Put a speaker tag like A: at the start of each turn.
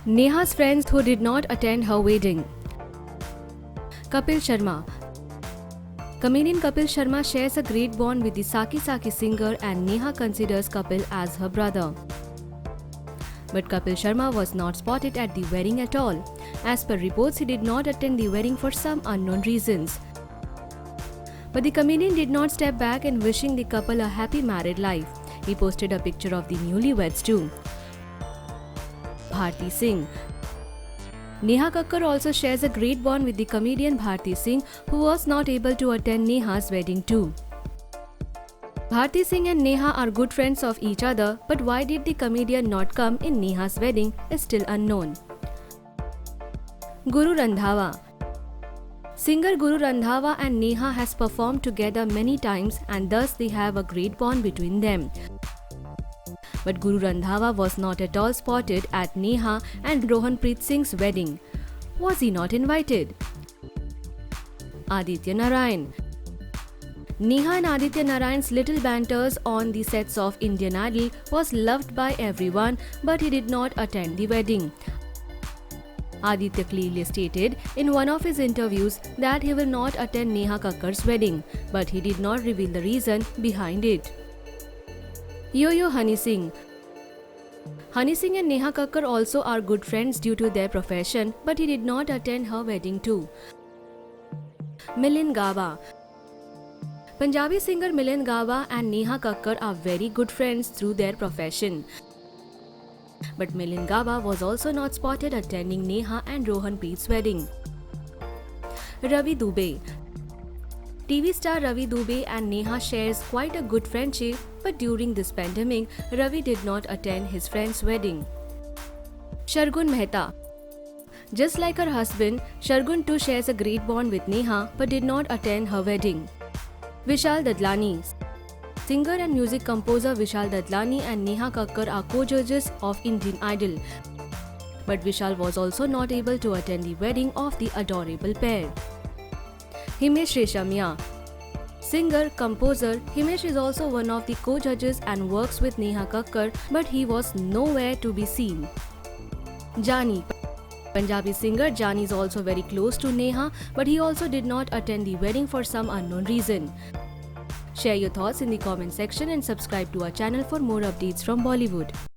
A: Neha's friends who did not attend her wedding. Kapil Sharma. Comedian Kapil Sharma shares a great bond with the Saki Saki singer, and Neha considers Kapil as her brother. But Kapil Sharma was not spotted at the wedding at all. As per reports, he did not attend the wedding for some unknown reasons. But the comedian did not step back in wishing the couple a happy married life. He posted a picture of the newlyweds too. Bharti Singh. Neha Kakkar also shares a great bond with the comedian Bharti Singh, who was not able to attend Neha's wedding too. Bharti Singh and Neha are good friends of each other, but why did the comedian not come in Neha's wedding is still unknown. Guru Randhawa. Singer Guru Randhawa and Neha has performed together many times, and thus they have a great bond between them. But Guru Randhawa was not at all spotted at Neha and Rohanpreet Singh's wedding. Was he not invited? Aditya Narayan. Neha and Aditya Narayan's little banters on the sets of Indian Idol was loved by everyone, but he did not attend the wedding. Aditya clearly stated in one of his interviews that he will not attend Neha Kakkar's wedding, but he did not reveal the reason behind it. Yo-Yo Honey Singh. Honey Singh and Neha Kakkar also are good friends due to their profession, but he did not attend her wedding too. Milind Gauba. Punjabi singer Milind Gauba and Neha Kakkar are very good friends through their profession. But Milind Gauba was also not spotted attending Neha and Rohanpreet's wedding. Ravi Dubey. TV star Ravi Dubey and Neha shares quite a good friendship, but during this pandemic, Ravi did not attend his friend's wedding. Shargun Mehta. Just like her husband, Shargun too shares a great bond with Neha, but did not attend her wedding. Vishal Dadlani. Singer and music composer Vishal Dadlani and Neha Kakkar are co-judges of Indian Idol. But Vishal was also not able to attend the wedding of the adorable pair. Himesh Reshammiya. Singer, composer, Himesh is also one of the co-judges and works with Neha Kakkar, but he was nowhere to be seen. Jani. Punjabi singer Jani is also very close to Neha, but he also did not attend the wedding for some unknown reason. Share your thoughts in the comment section and subscribe to our channel for more updates from Bollywood.